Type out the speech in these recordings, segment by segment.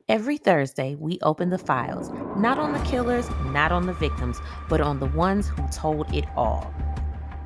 Every Thursday, we open the files, not on the killers, not on the victims, but on the ones who told it all.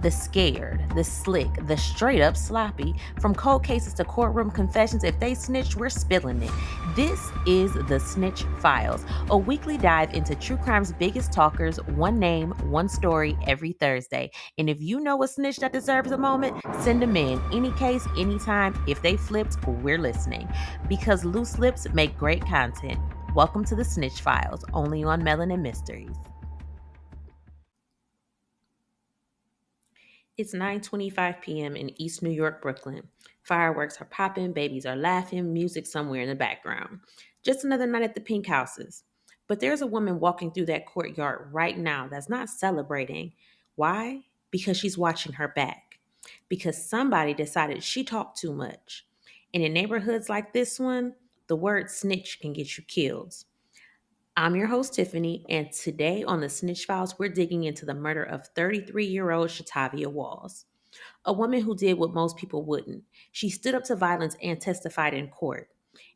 The scared, the slick, the straight up sloppy. From cold cases to courtroom confessions, if they snitched, we're spilling it. This is the Snitch Files, a weekly dive into true crime's biggest talkers, one name, one story, every Thursday. And if you know a snitch that deserves a moment, send them in. Any case, anytime. If they flipped, we're listening. Because loose lips make great content. Welcome to the Snitch Files, only on Melanin Mysteries. It's 9:25 p.m. in East New York, Brooklyn. Fireworks are popping, babies are laughing, music somewhere in the background. Just another night at the pink houses. But there's a woman walking through that courtyard right now that's not celebrating. Why? Because she's watching her back. Because somebody decided she talked too much. And in neighborhoods like this one, the word snitch can get you killed. I'm your host, Tiffany, and today on the Snitch Files, we're digging into the murder of 33-year-old Shatavia Walls, a woman who did what most people wouldn't. She stood up to violence and testified in court.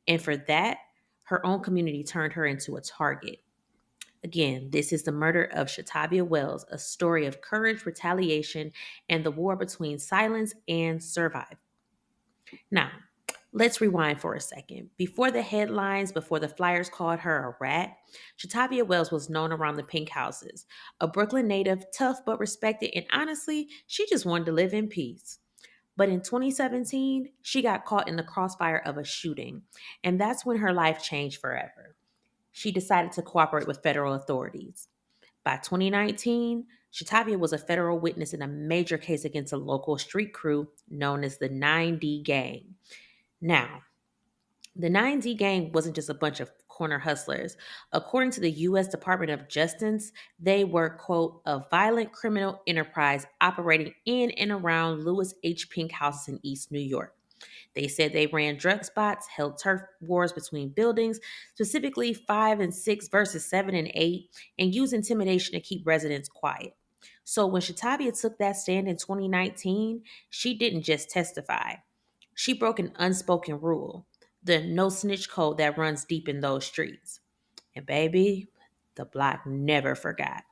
And for that, her own community turned her into a target. Again, this is the murder of Shatavia Wells, a story of courage, retaliation, and the war between silence and survival. Now, let's rewind for a second. Before the headlines, before the flyers called her a rat, Shatavia Wells was known around the pink houses. A Brooklyn native, tough but respected, and honestly, she just wanted to live in peace. But in 2017, she got caught in the crossfire of a shooting, and that's when her life changed forever. She decided to cooperate with federal authorities. By 2019, Shatavia was a federal witness in a major case against a local street crew known as the 9D Gang. Now, the 9D gang wasn't just a bunch of corner hustlers. According to the U.S. Department of Justice, they were, quote, a violent criminal enterprise operating in and around Lewis H. Pink houses in East New York. They said they ran drug spots, held turf wars between buildings, specifically 5 and 6 versus 7 and 8, and used intimidation to keep residents quiet. So when Shatavia took that stand in 2019, she didn't just testify. She broke an unspoken rule, the no-snitch code that runs deep in those streets. And baby, the block never forgot.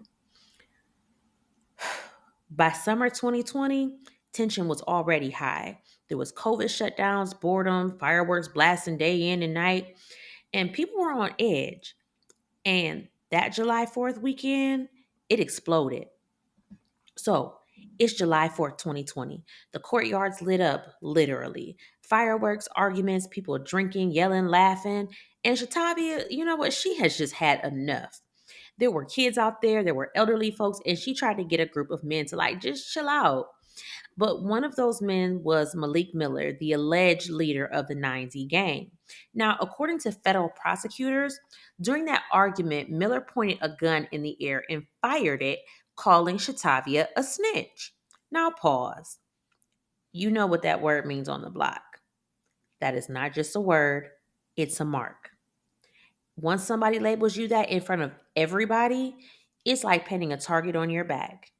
By summer 2020, tension was already high. There was COVID shutdowns, boredom, fireworks blasting day in and night, and people were on edge. And that July 4th weekend, it exploded. So it's July 4th, 2020. The courtyard's lit up, literally. Fireworks, arguments, people drinking, yelling, laughing. And Shatavia, you know what? She has just had enough. There were kids out there were elderly folks, and she tried to get a group of men to like just chill out. But one of those men was Malik Miller, the alleged leader of the 9D gang. Now, according to federal prosecutors, during that argument, Miller pointed a gun in the air and fired it, calling Shatavia a snitch. Now, pause. You know what that word means on the block. That is not just a word, it's a mark. Once somebody labels you that in front of everybody, it's like painting a target on your back.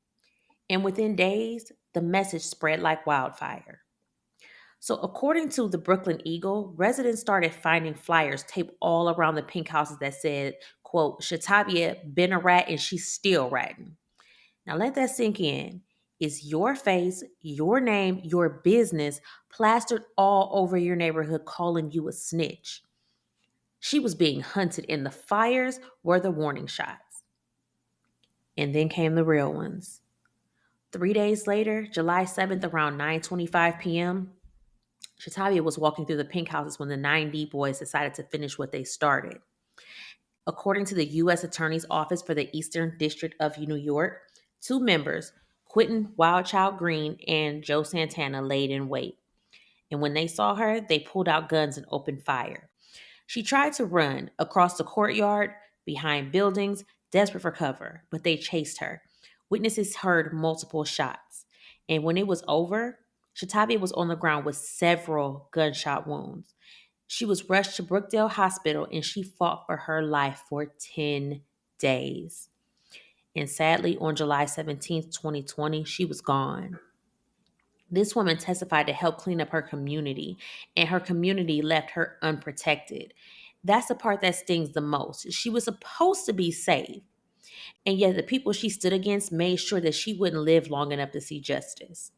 And within days, the message spread like wildfire. So, according to the Brooklyn Eagle, residents started finding flyers taped all around the pink houses that said, quote, Shatavia been a rat and she's still ratting. Now, let that sink in. Is your face, your name, your business plastered all over your neighborhood calling you a snitch? She was being hunted, and the fires were the warning shots. And then came the real ones. 3 days later, July 7th, around 9:25 p.m., Shatavia was walking through the pink houses when the 9D boys decided to finish what they started. According to the U.S. Attorney's Office for the Eastern District of New York, two members, Quentin Wildchild Green and Joe Santana, laid in wait. And when they saw her, they pulled out guns and opened fire. She tried to run across the courtyard, behind buildings, desperate for cover, but they chased her. Witnesses heard multiple shots. And when it was over, Shatavia was on the ground with several gunshot wounds. She was rushed to Brookdale Hospital and she fought for her life for 10 days. And sadly, on July 17th, 2020, she was gone. This woman testified to help clean up her community, and her community left her unprotected. That's the part that stings the most. She was supposed to be safe, and yet the people she stood against made sure that she wouldn't live long enough to see justice.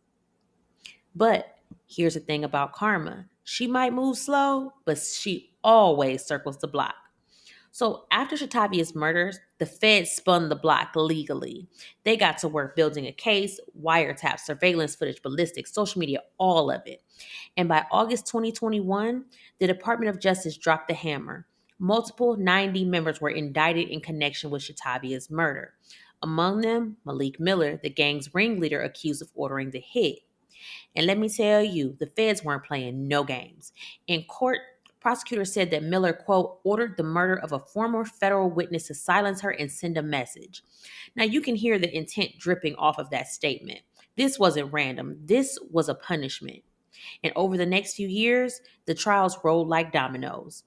But here's the thing about karma. She might move slow, but she always circles the block. So after Shatavia's murders, the feds spun the block legally. They got to work building a case, wiretap, surveillance footage, ballistics, social media, all of it. And by August 2021, the Department of Justice dropped the hammer. Multiple 90 members were indicted in connection with Shatavia's murder. Among them, Malik Miller, the gang's ringleader accused of ordering the hit. And let me tell you, the feds weren't playing no games. In court, prosecutors said that Miller, quote, ordered the murder of a former federal witness to silence her and send a message. Now, you can hear the intent dripping off of that statement. This wasn't random. This was a punishment. And over the next few years, the trials rolled like dominoes.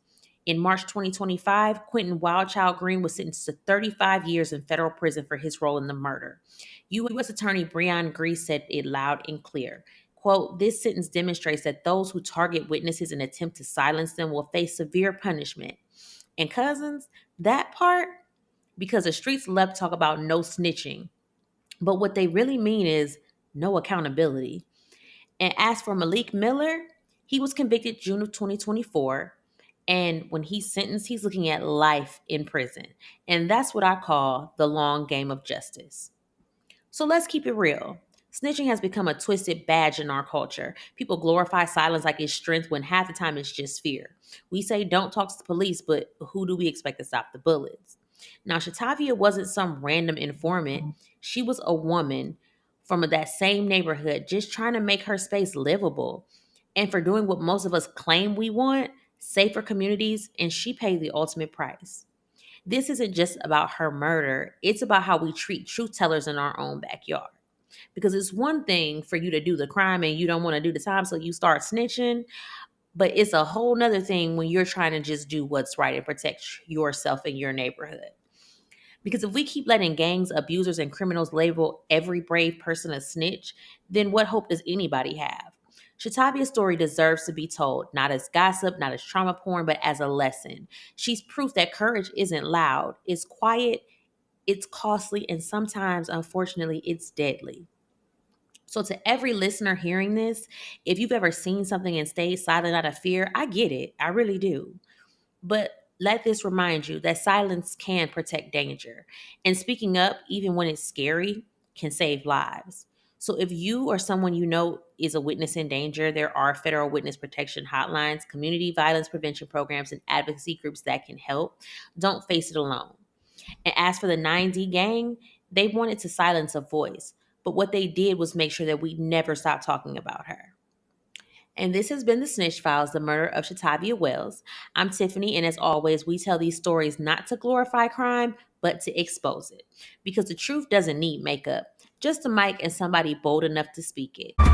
In March 2025, Quentin Wildchild Green was sentenced to 35 years in federal prison for his role in the murder. U.S. Attorney Breon Grease said it loud and clear. Quote, this sentence demonstrates that those who target witnesses and attempt to silence them will face severe punishment. And cousins, that part, because the streets love to talk about no snitching, but what they really mean is no accountability. And as for Malik Miller, he was convicted June of 2024. And when he's sentenced, he's looking at life in prison. And that's what I call the long game of justice. So let's keep it real. Snitching has become a twisted badge in our culture. People glorify silence like it's strength when half the time it's just fear. We say don't talk to the police, but who do we expect to stop the bullets? Now, Shatavia wasn't some random informant. She was a woman from that same neighborhood just trying to make her space livable. And for doing what most of us claim we want, safer communities, and she paid the ultimate price. This isn't just about her murder, it's about how we treat truth tellers in our own backyard. Because it's one thing for you to do the crime and you don't want to do the time, so you start snitching. But it's a whole nother thing when you're trying to just do what's right and protect yourself and your neighborhood. Because if we keep letting gangs, abusers, and criminals label every brave person a snitch, then what hope does anybody have? Shatavia's story deserves to be told, not as gossip, not as trauma porn, but as a lesson. She's proof that courage isn't loud, it's quiet, it's costly, and sometimes, unfortunately, it's deadly. So, to every listener hearing this, if you've ever seen something and stayed silent out of fear, I get it. I really do. But let this remind you that silence can protect danger. And speaking up, even when it's scary, can save lives. So if you or someone you know is a witness in danger, there are federal witness protection hotlines, community violence prevention programs, and advocacy groups that can help. Don't face it alone. And as for the 9D gang, they wanted to silence a voice. But what they did was make sure that we never stop talking about her. And this has been the Snitch Files, the murder of Shatavia Wells. I'm Tiffany, and as always, we tell these stories not to glorify crime, but to expose it. Because the truth doesn't need makeup, just a mic and somebody bold enough to speak it.